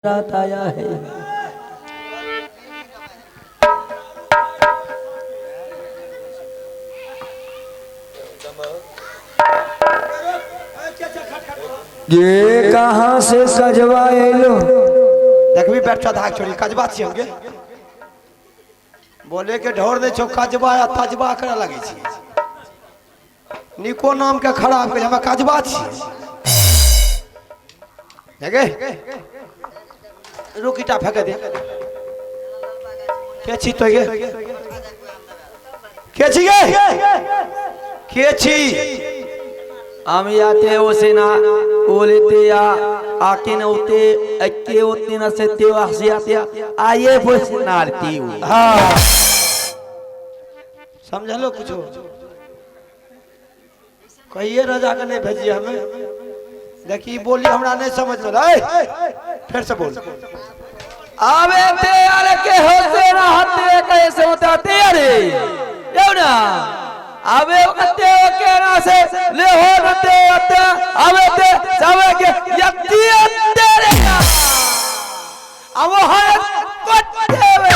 रात आया है। ये कहाँ से कजवा एलो? देखबी बैठा धाक छोड़ी कजबा छी हमके बोले के ढोर दे छो कजबा या तजबा करे लगे छी निको नाम के खराब के हम कजबा छी देखे रुकीटा फेंक दे के छी तो के छी के छी আমি আতে ওসে না ওলেতে আকে না ওতে একে ওতে না সেতে আসিয়াতে আয়ে বসে না আরতিও। हां समझ लो कुछ कहिए राजा के नहीं भेजिए हमें देखी बोली हमरा नहीं समझ में फिर से बोल आवे ते अरे के होते ना हते कैसे होता ते अरे येवना आवे कते के ना से ले हो रते अते आवे ते जावे के यति तेरे का अब है कते वे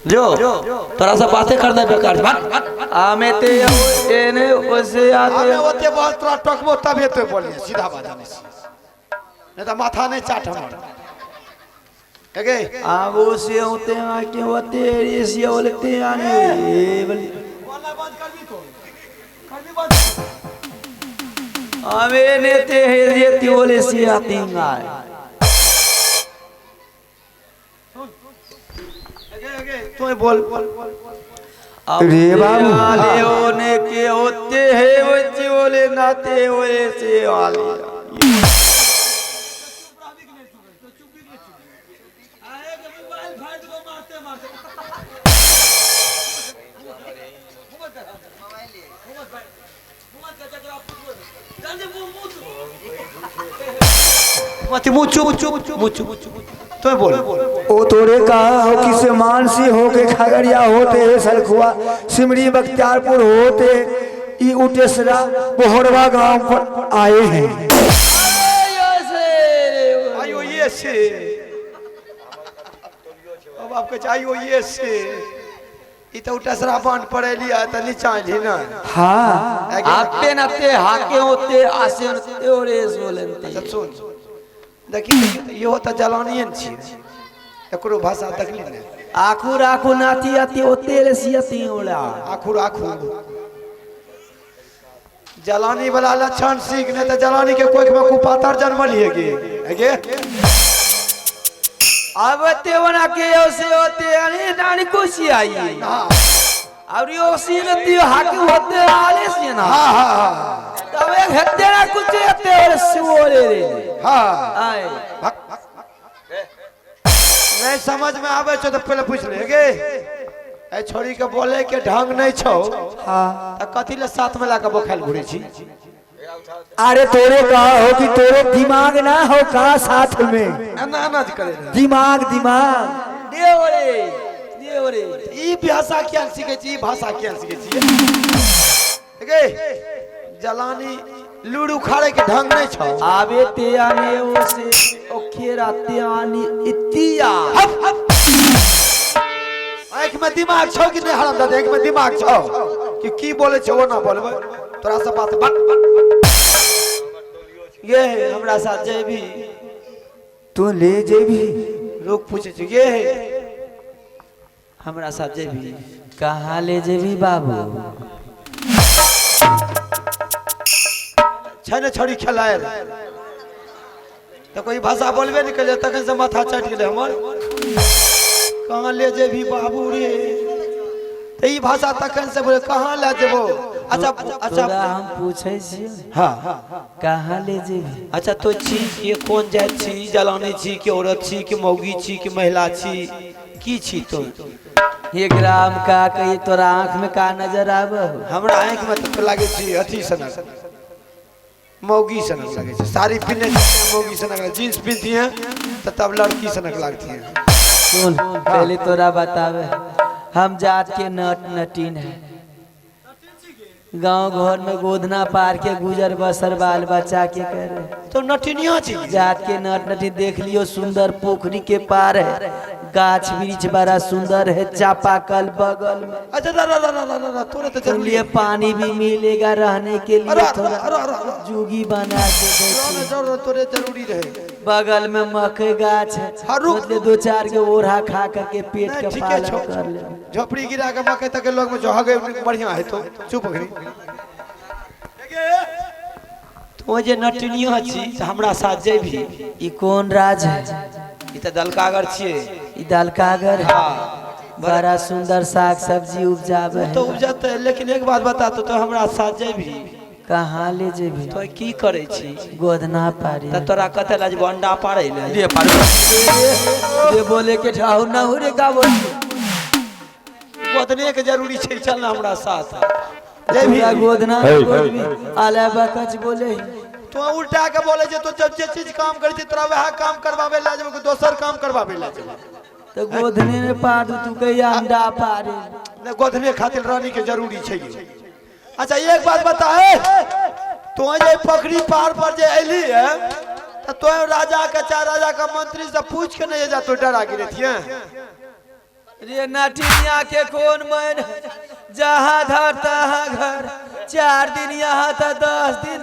जो तोरा से बातें करना बेकार आमे ते एने ओसे आते हमें ओते बात तोरा टकबो तबे तो बोलिए सीधा बात नहीं नहीं तो माथा नहीं चाट हमारा ठीक है आबो से होते आके होते ऐसे बोलते आने बोली बोलना बंद कर भी तो कर भी बंद आमे ने ते ये बोले से आते हैं तू बोल रे बाबू वाले होने के होते हैं बच्चे बोले नाते हुए से वाले मत मुचु मुचु मुचु तो बोल ओ तोरे का हो किसे मानसी हो के खगड़िया होते है सलखुआ सिमरी बख्तियारपुर होते ई उटेसरा बोहरवा गांव पर आए हैं। आयो ये से अब आपके चाहिए ये से ई तो उटेसरा बांध पड़े लिया त नीचा ही ना हाँ आपे नाते हाके होते आसे होते और ऐसे बोलते सुन देखी ये होता जलानी छी एकरो भाषा तकली ने आखुर आखु नाती आती होते रे सियती ओला आखुर आखुर जलानी वाला लक्षण सीख ने तो जलानी के कोई में कुपातर जन्म लिएगी है आवते बना के ओसे होते अरे नानी खुशी आई और यो सीनती हाके होते आले से ना हां हां हां तब एक हत्ते ना कुछ हत्ते और सुओले रे हां आए नहीं समझ में आवे छो तो पहले पूछ ले गे ए छोरी के बोले के ढंग नहीं छो हाँ त कथि ले साथ में लाके बोखाल घुरे छी अरे तोरे का हो कि तोरे दिमाग ना हो का साथ में अनाज करे दिमाग दिमाग देवरे ई भाषा क्या सीखे छी भाषा क्या सीखे छी गे जलानी लूड़ू खाड़े के ढंग नहीं छो आवे ते आने ओसे ओखेरा ते आनी इतिया आंख में दिमाग छो कि नहीं हराम दादा आंख में दिमाग छो कि की बोले छो वो ना बोलबे तोरा से बात ये हमरा साथ जेबी तू ले जेबी लोग पूछे छ ये हमरा साथ जेबी कहाँ ले जेबी बाबू छने छड़ी खेलाए तो कोई भाषा बोलबे नहीं करे तखन से माथा चट गेले हमर कहां ले जेबी बाबू रे तो ई भाषा तखन से बोले कहां ले जेबो अच्छा अच्छा हम पूछे छी हां कहाँ ले जेबी अच्छा तो छी ये कौन जात छी जलानी छी कि औरत छी कि मौगी छी कि महिला छी की छी तो ये ग्राम का कही तोरा आंख में का नजर आवे हमरा आंख में तो लागे छी अथी सनक मौगी सनक लगे साड़ी पहने मौगी सनक जींस पहनती है तो तब लड़की सनक लगती है सुन पहले तोरा बतावे हम जात के नट नटीन है गांव घर में गोदना पार के गुजर बसर बाल बच्चा के करे तो नटिनिया छी जात के नट नटी देख लियो सुंदर पोखरी के पार है गाछ वृक्ष बड़ा सुंदर है चापाकल बगल में अच्छा तोरे तो तुम लिए पानी भी मिलेगा रहने के लिए थोड़ा अरे जुगी बना के देखिए तोरे जरूरी रहे बगल में मकई गाछ है मतलब 2-4 के ओढ़ा खा करके पेट का ठीक है पालन कर ले झोपड़ी गिरा के मकई तक के लोग में जोहागे बढ़िया है तो चुप करी तो जे नटनिया छी से हमरा साथ जेबी ई कौन राज है ई त दलकागर छिए ई दलकागर है बड़ा सुंदर साग सब्जी उपजावे है तो उपजते लेकिन एक बात बता तो हमरा साथ जेबी कहाँ ले जेबी तो की करे छी गोदना पारी त तोरा कते लाज अंडा पारे ले रे पारू रे बोले के ठाऊ ना हो रे का बोल गोदने के जरूरी छै चल ना हमरा साथ जेबी गोदना आला बकच बोले तो उल्टा के बोले जे तो जब जे चीज काम करे छी तोरा वह काम करवावे ला जेबो दोसर काम करवावे ला जेबो तो गोदने में पार तू कही अंडा पारे न गोदने खातिर रानी के जरूरी छै अच्छा एक बात बता है तो जे पकड़ी पार पर जे एली है तो राजा के चार राजा का मंत्री से पूछ के नहीं जा तो डरा गिरे थिए रे नटिया के कौन मन जहाँ धर तहाँ घर 4 दिन यहाँ था 10 दिन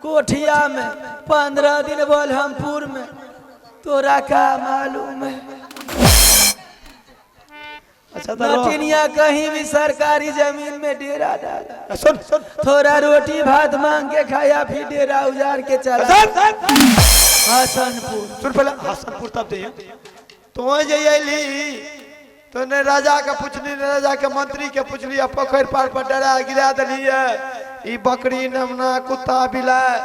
कोठिया में 15 दिन बोलहमपुर में तोरा का मालूम है अच्छा नटिया कहीं भी सरकारी जमीन में डेरा डाला सुन सुन थोड़ा रोटी भात मांग के खाया फिर डेरा उजाड़ के चला हसनपुर सुन पहले हसनपुर तब दे तो जे एली तो ने राजा के पूछनी ने राजा के मंत्री के पूछली पोखर पार पर डरा गिरा दली है ई बकरी नमना कुत्ता बिलाय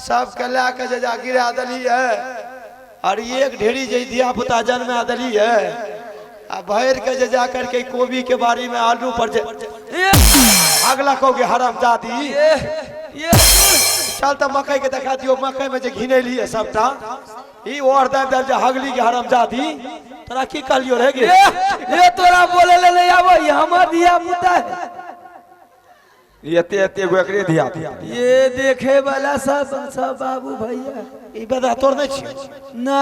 सब के ला के जा गिरा दली है और एक ढेरी जे दिया पुता जन्म दली है आ भैर के जा करके कोबी के बारी में आलू पर अगला कहोगे हरामजादी ये चल तो मकई के दिखा दियो मकई में जे घिनेली है सबटा ई और दब दब जे हगली के हरामजादी तोरा की कहलियो रे गे ये तोरा बोले ले नहीं आवो ये हमर दिया पुता है ये गो एकरे धिया ये देखे वाला सब बाबू भैया ई बेदा तोर नहीं छी ना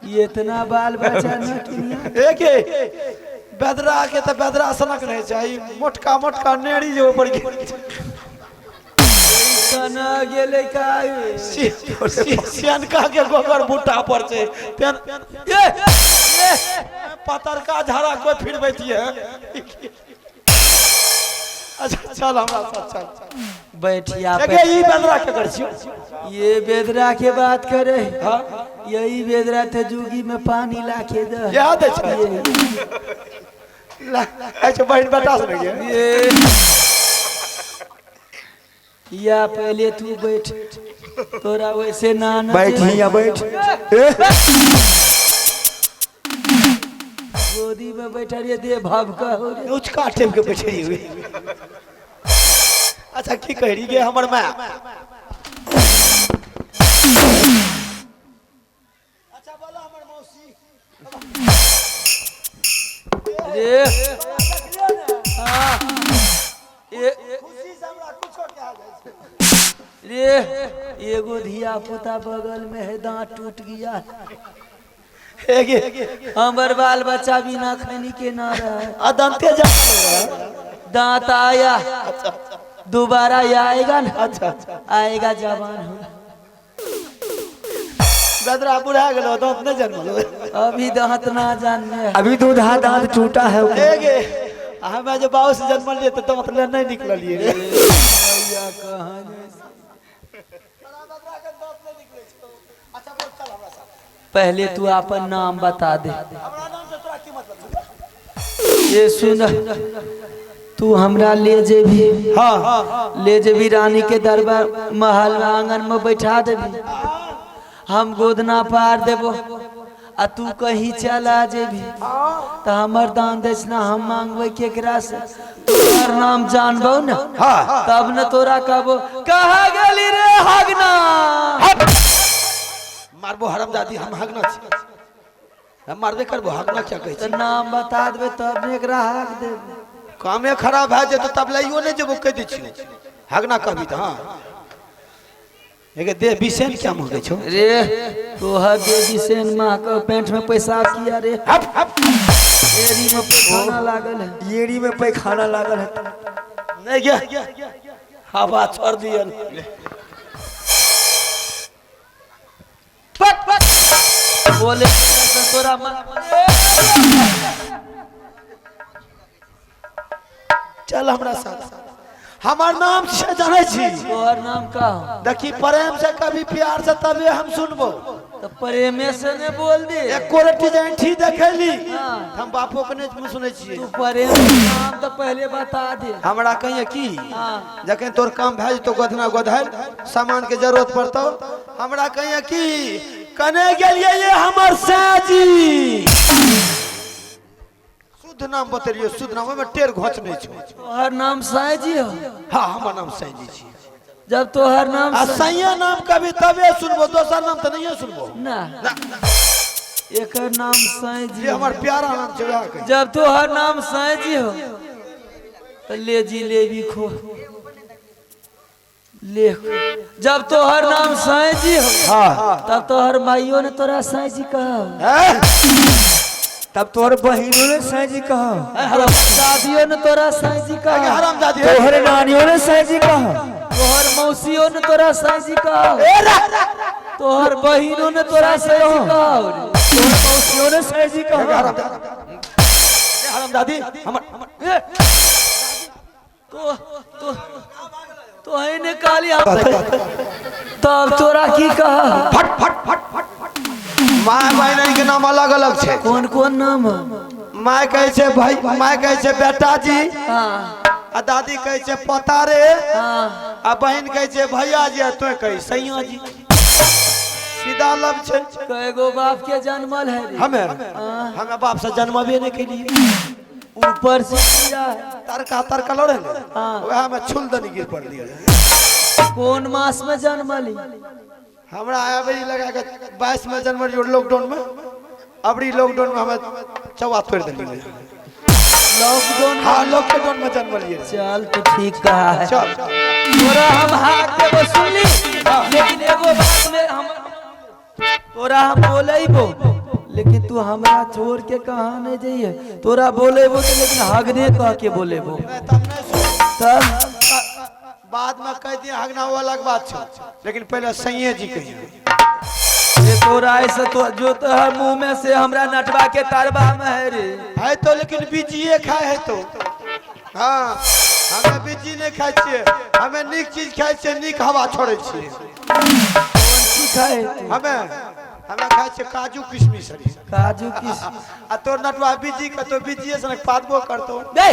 ये इतना बाल बच्चा न किनिया एके बेदरा के त बेदरा सनक रहे छै मोटका मोटका नेड़ी जे ऊपर तना गेले का सियनका के गोबर बूटा पर छै ये पतरका झाड़ा कोई फिरबैती है अच्छा चल हमरा साथ चल बैठिया एके ई बेदरा के कर छियो ये बेदरा के बात करे हां यही बेदरा थे जुगी में पानी लाके दे याद है अच्छा बहन बता सुन ये या पहले तू बैठ तोरा वैसे ना बैठ हिया बैठ गोदी में बैठा रे दे भभका हो रे उचका टेम के बैठे हुई अच्छा की कह रही गे हमर मां अच्छा बोला हमर मौसी रे हां ये खुशी से हमरा कुछो के आ जाय रे एगो धिया पुता बगल में है दांत टूट गया एगे हमर बाल बच्चा बिना खैनी के ना रहा अदंते जा दांत आया दोबारा ये आएगा ना अच्छा आएगा जवान हो बेदरा बुढ़ा गेलो दांत न जन्मलो अभी दांत ना जानने अभी दूधा दांत टूटा है एगे हमें जो बाऊ से जन्म लिए तो दांत नहीं निकललिए रे भैया कहां पहले तू अपन नाम बता दे हमरा नाम से तोरा की मतलब ये सुन तू हमरा ले जेबी हां ले जेबी रानी के दरबार महल में आंगन में बैठा देबी हम गोदना पार देबो आ तू कहीं चला जेबी तो हमर दान दक्षिणा हम मांगबे केकरा से तोहर नाम जानबो न तब न तोरा कहबो कहा गेली रे हगना मारबो हरामजादी हम हगना छी हम मारबे करबो हक ना क्या कहै तो छी नाम बता देबे तब ने एकरा हक देबे कामे खराब भए जेतौ तब लाइयो नहीं जेबो कह दै छी हक ना कहबी त हां एके दे बिसेन क्या मांगे छो रे तोहर बेबी सेन माँ का पैंट में पैसा किया रे हप हप एरी में पैखाना लागल है येड़ी में पैखाना लागल है नहीं गया हवा छोड़ दिया बोले तोरा चल हमरा साथ हमार नाम से जाने छी तोहर नाम का देखी प्रेम से कभी प्यार से तबे हम सुनबो तो प्रेमे से ने बोल दे एक क्वालिटी जैठी देखली हम बापो के नहीं सुनै छी तू प्रेम के नाम तो पहले बता दे हमरा कहिए की हाँ जखन तोर काम भए जेतो गोधना गोधर सामान के जरूरत पड़तो हमरा कहिए की कने गेलिए ये हमर साजी शुद्ध नाम बतलियो शुद्ध नाम में टेर घोच नहीं छो तोहर नाम साईजी हो हां हमर नाम साजी छी जब तोहर नाम आ सैया नाम कभी तबे सुनबो दोसर नाम त नहीं सुनबो ना एकर नाम साईजी ये हमर प्यारा नाम छै वह कह जब तोहर नाम साईजी हो तो ले जी ले भी खो ले जब तोहर नाम साईजी हो हां तब तोहर माइयो ने तोरा साईजी कहा तब तोहर बहिनों ने साईजी कहा दादियों ने तोरा साईजी कहा हराम दादी तोहर नानियों ने साईजी कहा तोहर मौसियों ने तोरा साईजी कहा तोहर बहिनों ने तोरा साईजी कहा तोहर मौसियों ने साईजी कहा हराम दादी हमर तो है ने काली तब तोरा की कहा फट फट फट फट माय बहन के नाम अलग अलग छै कौन कौन नाम माय कहै छै भाई माय कहै छै बेटा जी हाँ आ दादी कहै छै पोता रे हाँ आ बहन कहै छै भैया जी तो कही सैया जी सीधा लब छै कएगो बाप के जन्मल है रे? हमें बाप से जन्मबे नहीं केलिए ऊपर से गिरा तरका तरका लड़े हाँ। वह में छुलदनी गिर पड़ दिया कौन मास में जन्मली हमरा अबरी लगा के 22 में जनवरी लॉकडाउन में अबरी लॉकडाउन में हमें चवा तोड़ दिली लॉकडाउन हाँ लॉकडाउन में जन्म लिए चल तो ठीक कहा है चल तोरा हम हाथ देबो सुनली लेकिन एगो बात में हम तोरा हम बोलेबो लेकिन तू हमरा छोड़ के कहां नहीं जाइए तोरा बोलेबो तो लेकिन हगने कह के बोलेबो तब नहीं सुन तब बाद में कह दिया हगना वो अलग बात छै लेकिन पहले सैये जी कहिए ये तोरा ऐसे तो जो तो है मुंह में से हमरा नटवा के तरबा में है रे है तो लेकिन बीजिए खाए है तो हाँ हमें बीजी नहीं खाए छे हमें निक चीज खाए छे निक हवा छोड़े छे ठीक है हमें खाए छे काजू किशमिश काजू किस आ तोर नटवा बीजी का तो बीजिए से पादबो करतो दे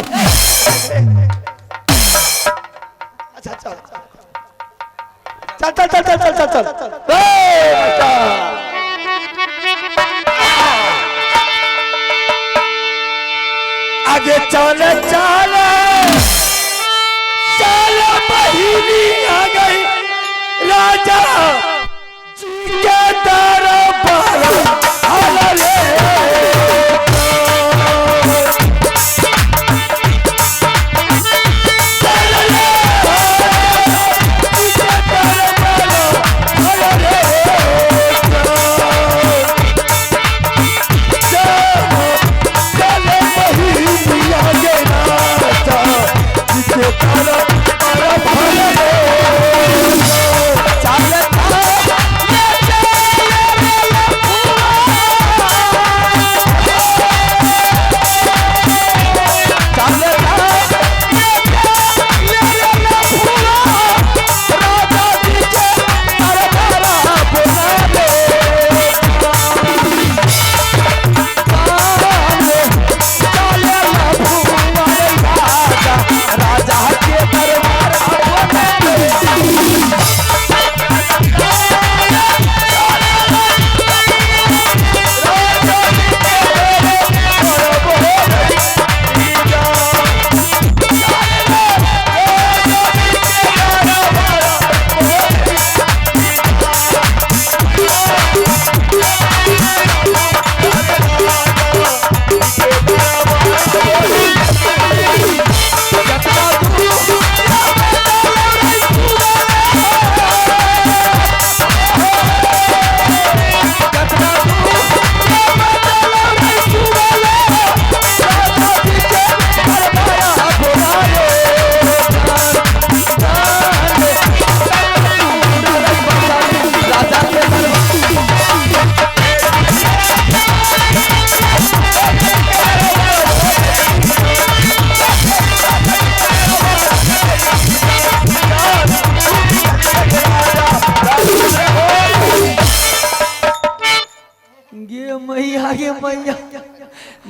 अच्छा चल चल चल चल चल चल चल चल आगे चल चल चल बहिनी आ गई राजा जी के दरबार हल रे चल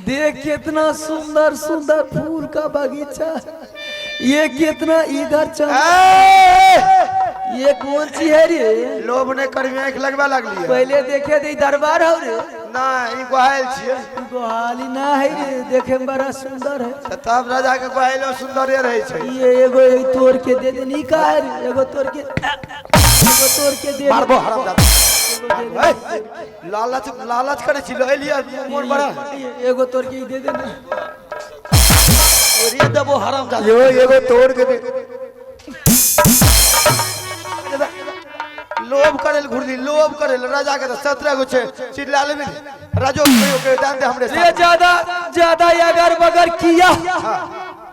देख कितना सुंदर सुंदर फूल का बगीचा, ये कितना इधर चल, ये कौन सी है रे? लोभ ने कर में आंख लगवा लगली है। पहले देखे थे दरबार हो रे, ना ई गोहाल छिए। गोहाली ना है रे, देखे में बड़ा सुंदर है। त तब राजा के गोहालो सुंदर रहे छै। ये एगो तोड़ के दे दे, नी का है रे? एगो तोड़ के दे दे। मारबो हरामजादा। लालच लालच करे छी ले लिया मोर बड़ा। एगो तोड़ के दे दे ना। रे देबो हरामजादा। यो एगो तोड़ के दे। लोभ करेल घुरली, लोभ करेल राजा के 17 गो छै। चिल्ला लेबे राजो के दान दे हमरे ये ज्यादा अगर बगर किया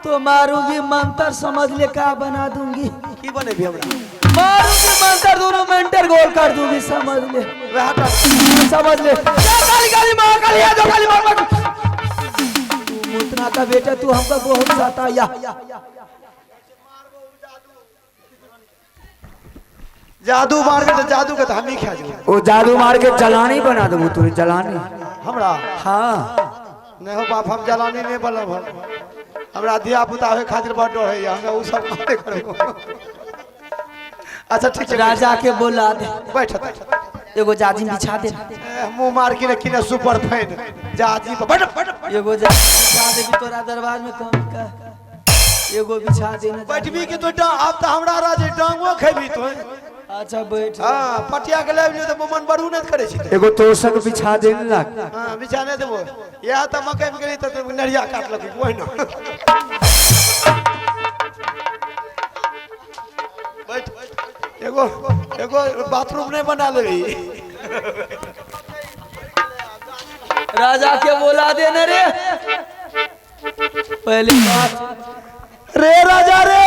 तो मारूंगी, मंत्र समझ ले का बना दूंगी। की बने भी हमरा मारूंगी मंत्र, दोनों मेंटर गोल कर दूंगी, समझ ले। वे हटा समझ ले। काली काली मां काली है, जो काली मां तू मुतना का बेटा, तू हमको बहुत सताया। जादू मार के तो जादू के तो हम ही खा जाऊ। वो जादू मार के जलानी बना दूंगी, तू जलानी। हमरा हाँ नहीं हो बाप, हम जलानी नहीं बनब। हमरा धिया पुता होए खातिर बड़ डर है, हमरा उ सब नहीं करबो। अच्छा ठीक है, राजा के बोला दे, बैठ। एगो जाजिम बिछा दे, मुंह मार के किने सुपर फैन जाजी पर बैठ बैठ। एगो बिछा दे भी तोरा दरबार में कम का, एगो बिछा दे ना। बैठबी के तो अब तो हमरा राजे डांगो खेबी तो। अच्छा बैठ। हां पटिया के लेब तो मन बड़ू नहीं करे छी। एगो तोषक बिछा दे लग। हां बिछाने देबो। या त मकई में गेली त नरिया काट लगी ओइ न। बैठ। एगो बाथरूम नहीं बना लेबी। राजा के बोला दे न रे, पहली बात रे राजा रे,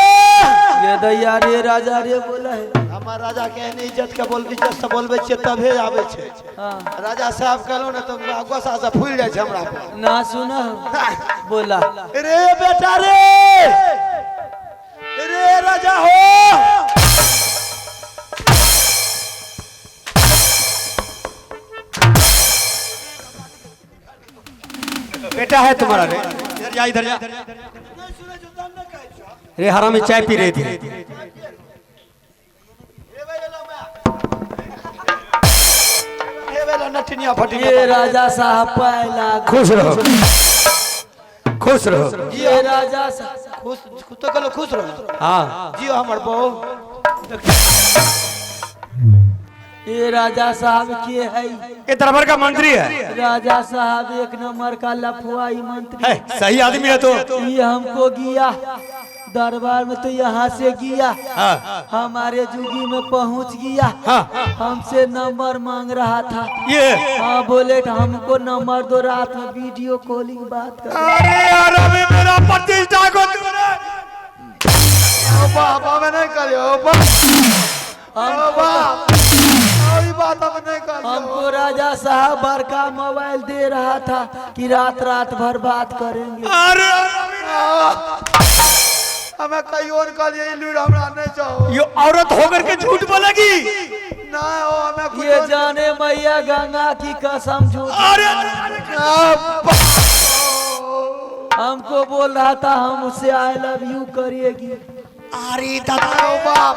ये दैया रे राजा रे बोला है। हमार राजा के एहने इज्जत के बोल, इज्जत से बोलबे छियै तबे आबै छै। हाँ राजा साहब कहलो न तो गुस्सा से फूल जाय छै हमरा पर। ना सुना बोला रे बेटा रे, रे राजा हो। बेटा है तुम्हारा रे, इधर जा इधर जा। रे हरामी चाय पी रही थी। नटनिया फटी। ये राजा साहब पहला खुश रहो, खुश रहो। ये राजा साहब खुश तो कलो खुश रहो। हाँ जियो हमर बहू। ये राजा साहब के है, ये दरबार का मंत्री है। राजा साहब एक नंबर का लफुआई मंत्री है, सही आदमी है तो। ये हमको गिया दरबार में, तो यहाँ से गिया हाँ हमारे जुगी में पहुँच गया। हाँ हमसे नंबर मांग रहा था। ये हाँ बोले कि हमको नंबर दो, रात में वीडियो कॉलिंग बात कर। अरे यार अभी मेरा प्रतिष्ठा को तूने बाबा में नहीं करियो बात हम नहीं कर। हमको राजा साहब बड़का मोबाइल दे रहा था कि रात रात भर बात करेंगे। अरे हमें कहीं और कर ये लूट हमरा नहीं चाहो। ये औरत होकर के झूठ बोलेगी। ना हो हमें कुछ ये जाने मैया गंगा की कसम झूठ। अरे हमको बोल रहा था हम उससे आई लव यू करेगी। अरे दादा ओ बाप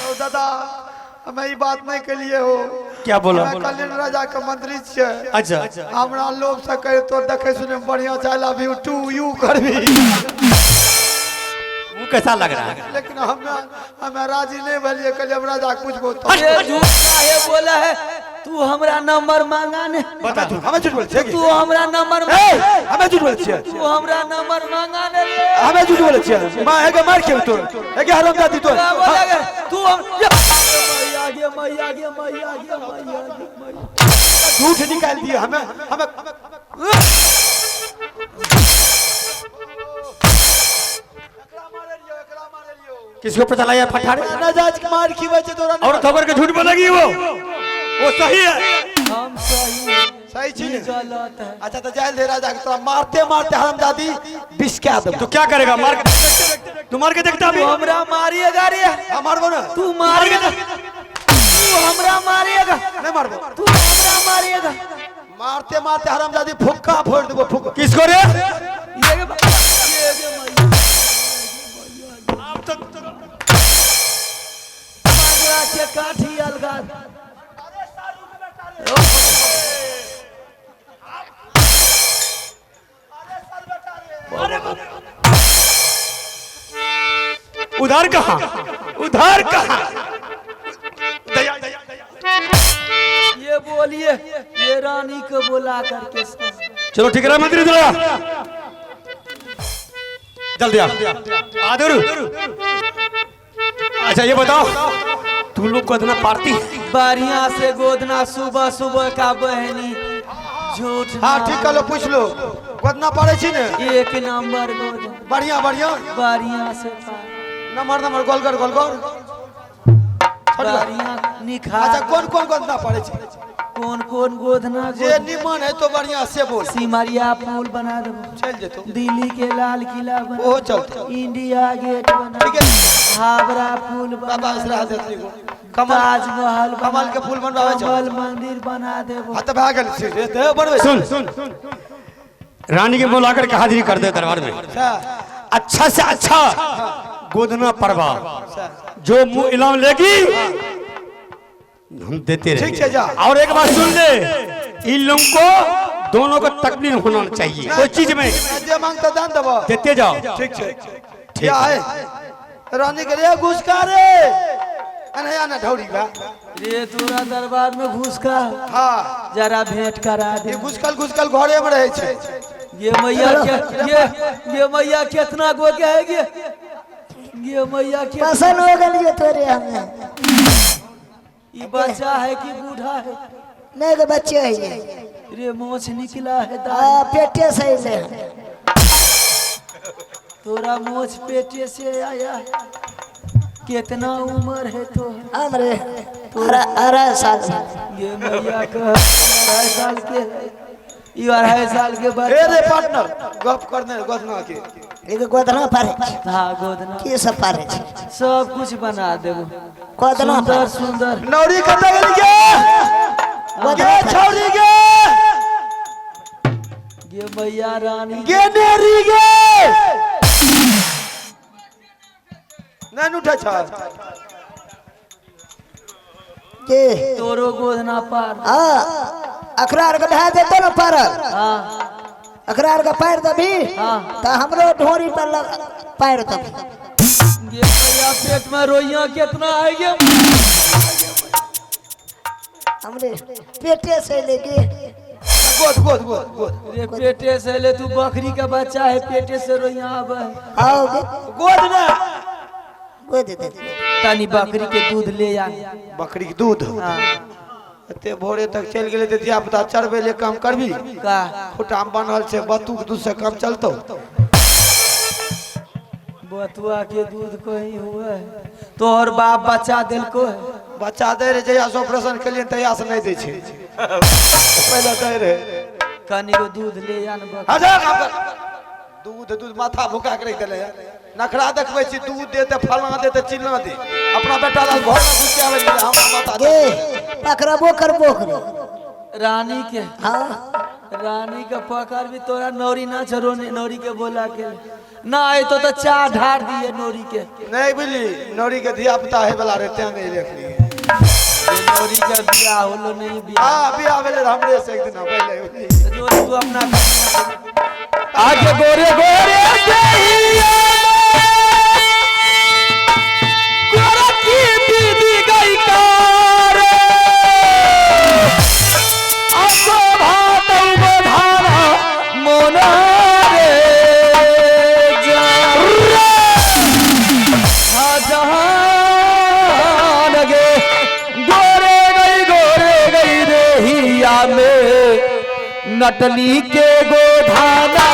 ओ दादा, हमें ये बात नहीं के लिए हो। क्या बोला? हमें कल्याण राजा का मंत्री छे। अच्छा हमरा लोग से कहे तो देखे सुने बढ़िया चाहे लव यू टू यू करबी। वो कैसा लग रहा है? लेकिन हमें राजी नहीं भलिए, कल्याण राजा कुछ बोलता। ये झूठ काहे बोला है? तू हमरा नंबर मांगा ने, बता तू। हमें झूठ बोल छे। तू हमरा नंबर हमें झूठ बोल छे। तू हमरा नंबर मांगा ने रे। हमें झूठ बोल छे। मां है के मार के तो है के हराम जाती तो। क्या बोलेगा तू? हम मैया गे मैया गे मैया गे मैया गे। झूठ निकाल दिए हमें हमें। किसको पता लगा फटारे? नाजाज के मार की वजह तोरा औरत होकर के झूठ बोलेगी वो सही है। हम सही सही चीज गलत है। अच्छा तो जाए दे राजा तोरा मारते मारते हरामजादी बिस्का दे। तो क्या करेगा? मार के तू मार के देखता अभी। तू हमरा मारिएगा रे। मारबो ना तू मारिएगा, तू हमरा मारिएगा, नहीं मारबो। तू हमरा मारिएगा। मारते मारते हरामजादी फुक्का फोड़ देबो फुक्का। किसको रे? ये के आप तो मांगरा के काठी अलगा उधार कहाँ? उधार कहाँ? दया दया दया। ये बोलिए ये रानी को बुला करके चलो ठीक है मंत्री जरा जल्दी आ आदर। अच्छा ये बताओ तू लोग गोदना पार्टी बढ़िया से गोदना सुबह सुबह का बहनी झूठ हाँ ठीक कलो पूछ लो गोदना पड़े छी ने एक नंबर गोदना बढ़िया बढ़िया बढ़िया से नंबर नंबर गोलगर गोलगर बढ़िया निखार। अच्छा कौन कौन गोदना पड़े छी? कौन कौन गोदना जे निमन है तो बढ़िया से बोल। सिमरिया पुल बना देबो, चल जेतो दिल्ली के लाल किला बना, वो चलते इंडिया गेट बना, ठीक है हावड़ा पुल बना, बाबा इसरा देती को ताजमहल कमल के फूल बनवावे चल कमल मंदिर बना देबो। हां त भाग गेल छी रे ते बनवे सुन रानी के बुलाकर के हाजिरी कर दे दरबार में। अच्छा से अच्छा गोदना परवा जो मुंह इलाम लेगी हम देते रहेंगे। ठीक है जा। और एक बात सुन ले इन लोगों को दोनों को तकलीफ होना चाहिए कोई चीज में जे मांगता दान देबो देते जाओ। ठीक है क्या है रानी के रे घुस का रे अनया ना ढौरी बा रे तोरा दरबार में घुस का हां जरा भेंट करा दे। ये घुसकल घरे में रहे छे। ये मैया ये मैया कितना गो के है ये मैया के पसंद हो गई तोरे हमें। ये बच्चा है कि बूढ़ा है? नहीं तो बच्चे है ये। रे मोछ निकला है पेटे से ले तोरा मोछ पेटे से आया है। कितना उम्र है तो? हमरे 18 साल। ये मैया का 2.5 साल के है। ये 2.5 साल के बाद ए रे पार्टनर गप करने गोदना के एक गोदना पारे हाँ गोदना की सब पारे सब कुछ बना देबो। गोदना सुंदर सुंदर नौरी कत गेल के गोदना छौरी के ये मैया रानी गे नेरी गे नहीं उठा छ के तोरो गोदना पार अखरार का ढहा देतो ना पार हाँ अखरार का पैर दबी हाँ तो हमरो ढोरी पर पैर दबी। ये मैया पेट में रोइया कितना है ये हमरे पेटे से लेके गोद गोद गोद गोद रे पेटे से ले तू बकरी का बच्चा है पेटे से रोइया आवे आओगे गोद ना गोद दे तनी बकरी के दूध ले आ। बकरी के दूध हाँ एते भोरे तक चल गेले ते दिया पता चरबे ले काम करबी का खुटाम बनल से बतूक दूध से काम चलतो बतुआ के दूध कहीं हुआ है तोहर बाप बच्चा दिल को है बच्चा दे रे जया से ऑपरेशन के लिए तैयार से नहीं दे छे पहले दे रे कनी को दूध ले आन बकरी हटा काम कर दूध दूध माथा भूखा के रख देले नखरा देखबै छी दूध दे ते फलना दे ते चिल्ला दे अपना बेटा ला घर में घुस के आवे हम माथा गे पकड़बो करबो करे रानी के हाँ रानी का पकड़ भी तोरा नौरी ना छोड़ो नौरी के बोला के ना आए तो चाह ढार दिए नौरी के नहीं बुझली नौरी के धिया पुता है वाला रे ते नहीं देख लिए ये नौरी का बियाह होलो नहीं बियाह हां बियाह भेले हमरे से एक दिन पहले नौरी तू अपना आज गोरे गोरे दहिया गोरा की दीदी गई कार आपको भात उधारा मोना रे जहां लगे गोरे गई देहिया में नटली के गोधाना